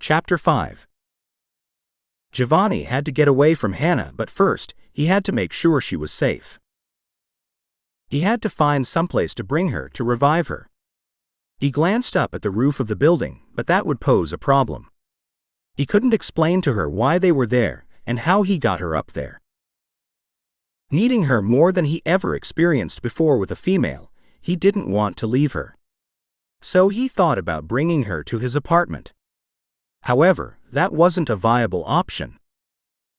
Chapter 5. Jovani had to get away from Hannah, but first, he had to make sure she was safe. He had to find someplace to bring her to revive her. He glanced up at the roof of the building, but that would pose a problem. He couldn't explain to her why they were there and how he got her up there. Needing her more than he ever experienced before with a female, he didn't want to leave her. So he thought about bringing her to his apartment. However, that wasn't a viable option.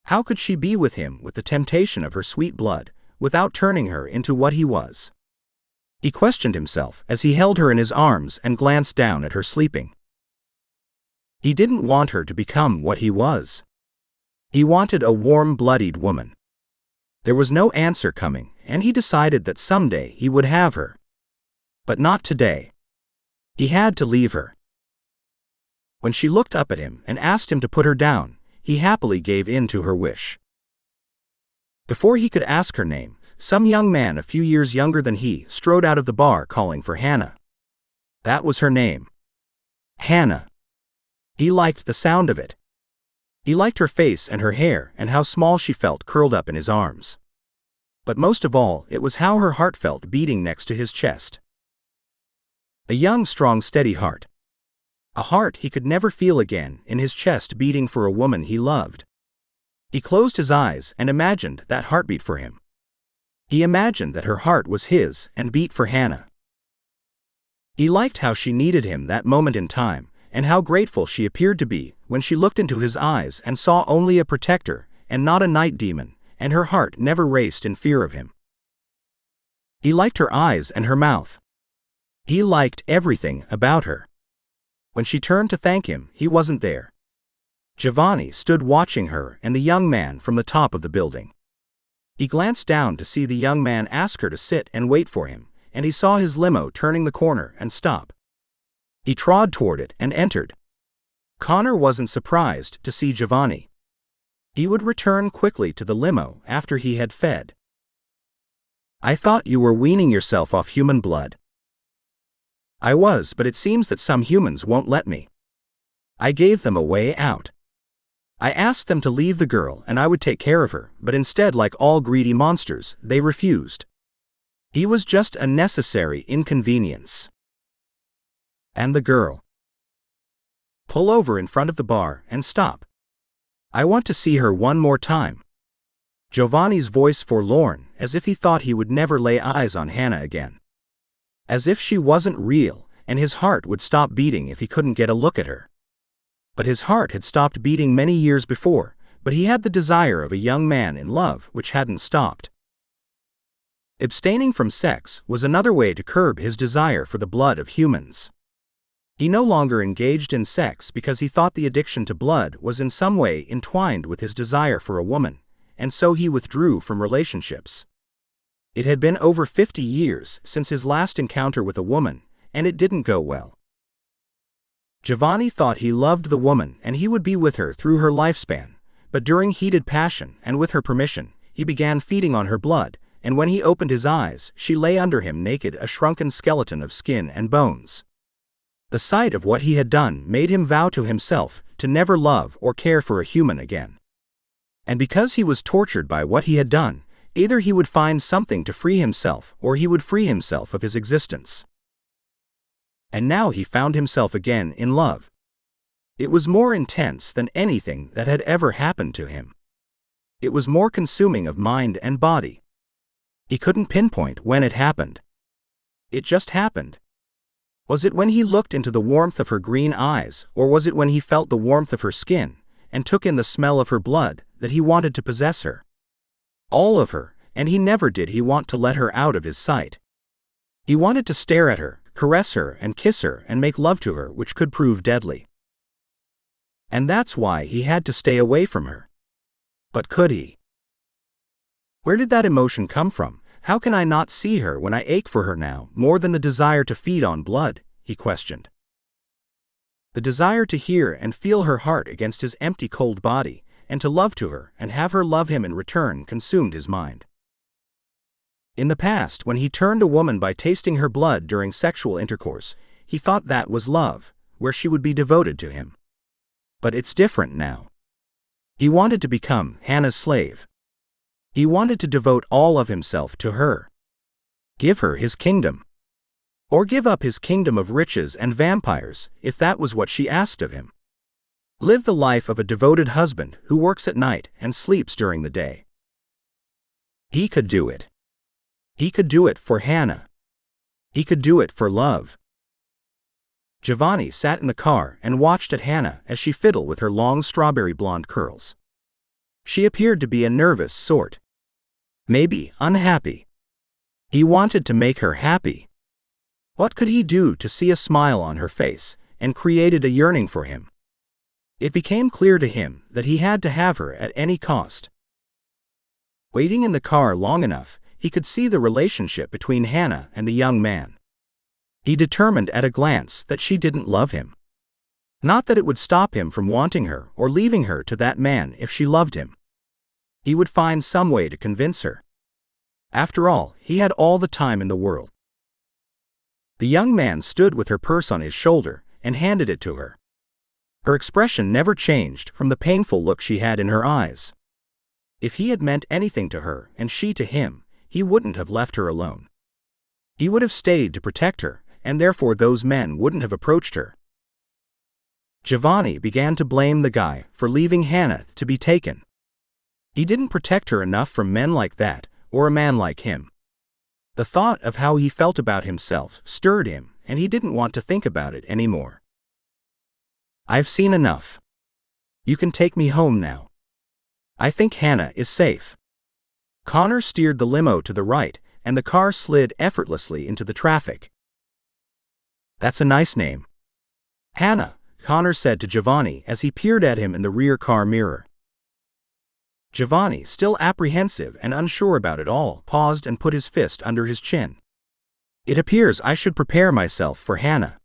How could she be with him with the temptation of her sweet blood, without turning her into what he was? He questioned himself as he held her in his arms and glanced down at her sleeping. He didn't want her to become what he was. He wanted a warm-blooded woman. There was no answer coming, and he decided that someday he would have her. But not today. He had to leave her. When she looked up at him and asked him to put her down, he happily gave in to her wish. Before he could ask her name, some young man a few years younger than he strode out of the bar calling for Hannah. That was her name. Hannah. He liked the sound of it. He liked her face and her hair and how small she felt curled up in his arms. But most of all, it was how her heart felt beating next to his chest. A young, strong, steady heart. A heart he could never feel again in his chest beating for a woman he loved. He closed his eyes and imagined that heartbeat for him. He imagined that her heart was his and beat for Hannah. He liked how she needed him that moment in time, and how grateful she appeared to be when she looked into his eyes and saw only a protector and not a night demon, and her heart never raced in fear of him. He liked her eyes and her mouth. He liked everything about her. When she turned to thank him, he wasn't there. Jovani stood watching her and the young man from the top of the building. He glanced down to see the young man ask her to sit and wait for him, and he saw his limo turning the corner and stop. He trod toward it and entered. Connor wasn't surprised to see Jovani. He would return quickly to the limo after he had fed. "I thought you were weaning yourself off human blood." "I was, but it seems that some humans won't let me. I gave them a way out. I asked them to leave the girl and I would take care of her, but instead, like all greedy monsters, they refused. He was just a necessary inconvenience." "And the girl?" "Pull over in front of the bar and stop. I want to see her one more time." Jovani's voice forlorn, as if he thought he would never lay eyes on Hannah again. As if she wasn't real, and his heart would stop beating if he couldn't get a look at her. But his heart had stopped beating many years before, but he had the desire of a young man in love which hadn't stopped. Abstaining from sex was another way to curb his desire for the blood of humans. He no longer engaged in sex because he thought the addiction to blood was in some way entwined with his desire for a woman, and so he withdrew from relationships. It had been over 50 years since his last encounter with a woman, and it didn't go well. Jovani thought he loved the woman and he would be with her through her lifespan, but during heated passion and with her permission, he began feeding on her blood, and when he opened his eyes, she lay under him naked, a shrunken skeleton of skin and bones. The sight of what he had done made him vow to himself to never love or care for a human again. And because he was tortured by what he had done, either he would find something to free himself or he would free himself of his existence. And now he found himself again in love. It was more intense than anything that had ever happened to him. It was more consuming of mind and body. He couldn't pinpoint when it happened. It just happened. Was it when he looked into the warmth of her green eyes, or was it when he felt the warmth of her skin, and took in the smell of her blood, that he wanted to possess her? All of her, and he never did he want to let her out of his sight. He wanted to stare at her, caress her and kiss her and make love to her, which could prove deadly. And that's why he had to stay away from her. But could he? Where did that emotion come from? How can I not see her when I ache for her now, more than the desire to feed on blood? He questioned. The desire to hear and feel her heart against his empty, cold body, and to love to her and have her love him in return consumed his mind. In the past, when he turned a woman by tasting her blood during sexual intercourse, he thought that was love, where she would be devoted to him. But it's different now. He wanted to become Hannah's slave. He wanted to devote all of himself to her. Give her his kingdom. Or give up his kingdom of riches and vampires, if that was what she asked of him. Live the life of a devoted husband who works at night and sleeps during the day. He could do it. He could do it for Hannah. He could do it for love. Jovani sat in the car and watched at Hannah as she fiddled with her long strawberry blonde curls. She appeared to be a nervous sort. Maybe unhappy. He wanted to make her happy. What could he do to see a smile on her face, and created a yearning for him? It became clear to him that he had to have her at any cost. Waiting in the car long enough, he could see the relationship between Hannah and the young man. He determined at a glance that she didn't love him. Not that it would stop him from wanting her or leaving her to that man if she loved him. He would find some way to convince her. After all, he had all the time in the world. The young man stood with her purse on his shoulder and handed it to her. Her expression never changed from the painful look she had in her eyes. If he had meant anything to her and she to him, he wouldn't have left her alone. He would have stayed to protect her, and therefore those men wouldn't have approached her. Jovani began to blame the guy for leaving Hannah to be taken. He didn't protect her enough from men like that, or a man like him. The thought of how he felt about himself stirred him, and he didn't want to think about it anymore. I've seen enough. You can take me home now. I think Hannah is safe. Connor steered the limo to the right, and the car slid effortlessly into the traffic. That's a nice name. Hannah, Connor said to Jovani as he peered at him in the rear car mirror. Jovani, still apprehensive and unsure about it all, paused and put his fist under his chin. It appears I should prepare myself for Hannah.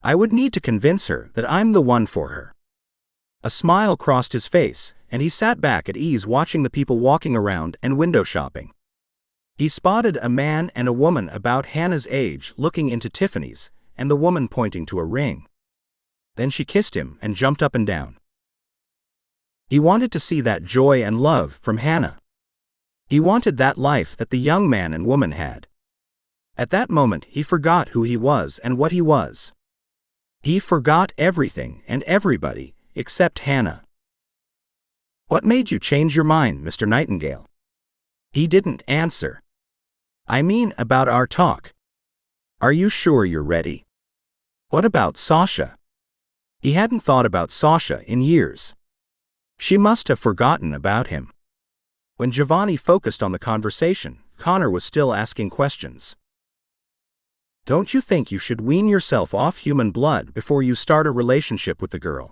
I would need to convince her that I'm the one for her. A smile crossed his face, and he sat back at ease watching the people walking around and window shopping. He spotted a man and a woman about Hannah's age looking into Tiffany's, and the woman pointing to a ring. Then she kissed him and jumped up and down. He wanted to see that joy and love from Hannah. He wanted that life that the young man and woman had. At that moment he forgot who he was and what he was. He forgot everything and everybody except Hannah. What made you change your mind, Mr. Nightingale? He didn't answer. I mean about our talk. Are you sure you're ready? What about Sasha? He hadn't thought about Sasha in years. She must have forgotten about him. When Jovani focused on the conversation, Connor was still asking questions. Don't you think you should wean yourself off human blood before you start a relationship with the girl?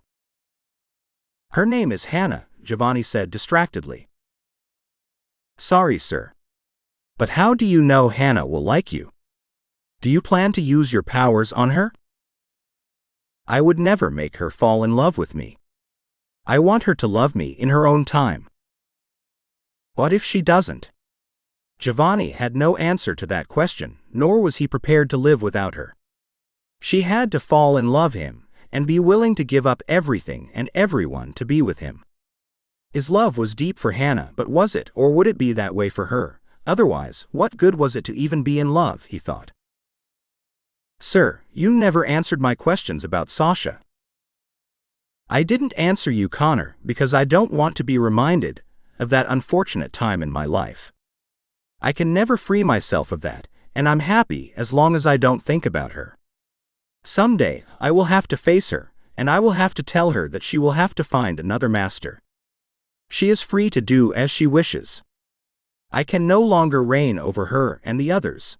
Her name is Hannah, Jovani said distractedly. Sorry, sir. But how do you know Hannah will like you? Do you plan to use your powers on her? I would never make her fall in love with me. I want her to love me in her own time. What if she doesn't? Jovani had no answer to that question, nor was he prepared to live without her. She had to fall in love him, and be willing to give up everything and everyone to be with him. His love was deep for Hannah, but was it, or would it be that way for her? Otherwise, what good was it to even be in love, he thought. Sir, you never answered my questions about Sasha. I didn't answer you, Connor, because I don't want to be reminded of that unfortunate time in my life. I can never free myself of that, and I'm happy as long as I don't think about her. Someday, I will have to face her, and I will have to tell her that she will have to find another master. She is free to do as she wishes. I can no longer reign over her and the others.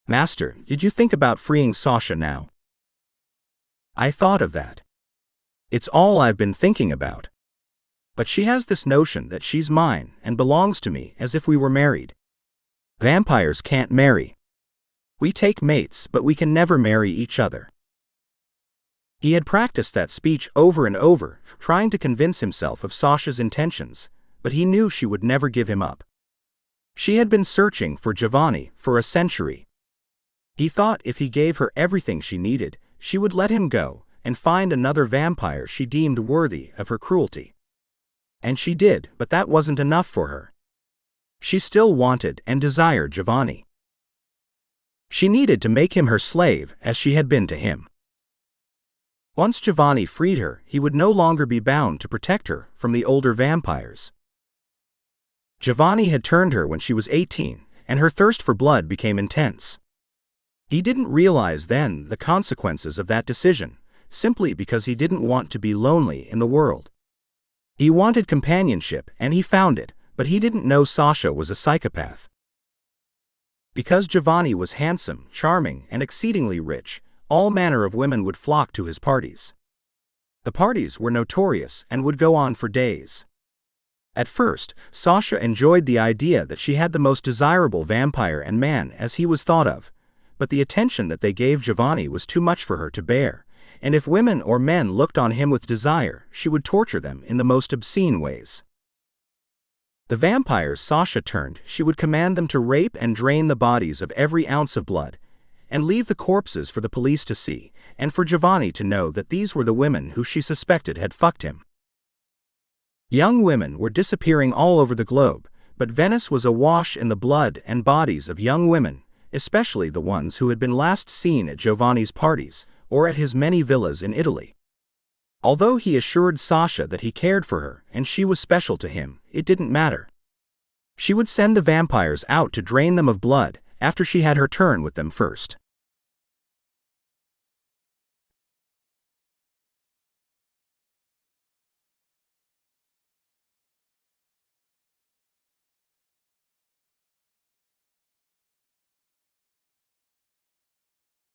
Master, did you think about freeing Sasha now? I thought of that. It's all I've been thinking about. But she has this notion that she's mine and belongs to me as if we were married. Vampires can't marry. We take mates, but we can never marry each other. He had practiced that speech over and over, trying to convince himself of Sasha's intentions, but he knew she would never give him up. She had been searching for Jovani for a century. He thought if he gave her everything she needed, she would let him go, and find another vampire she deemed worthy of her cruelty. And she did, but that wasn't enough for her. She still wanted and desired Jovani. She needed to make him her slave as she had been to him. Once Jovani freed her, he would no longer be bound to protect her from the older vampires. Jovani had turned her when she was 18, and her thirst for blood became intense. He didn't realize then the consequences of that decision, simply because he didn't want to be lonely in the world. He wanted companionship, and he found it, but he didn't know Sasha was a psychopath. Because Jovani was handsome, charming, and exceedingly rich, all manner of women would flock to his parties. The parties were notorious and would go on for days. At first, Sasha enjoyed the idea that she had the most desirable vampire and man as he was thought of, but the attention that they gave Jovani was too much for her to bear, and if women or men looked on him with desire, she would torture them in the most obscene ways. The vampires Sasha turned, she would command them to rape and drain the bodies of every ounce of blood, and leave the corpses for the police to see, and for Jovani to know that these were the women who she suspected had fucked him. Young women were disappearing all over the globe, but Venice was awash in the blood and bodies of young women, especially the ones who had been last seen at Jovani's parties, or at his many villas in Italy. Although he assured Sasha that he cared for her and she was special to him, it didn't matter. She would send the vampires out to drain them of blood after she had her turn with them first.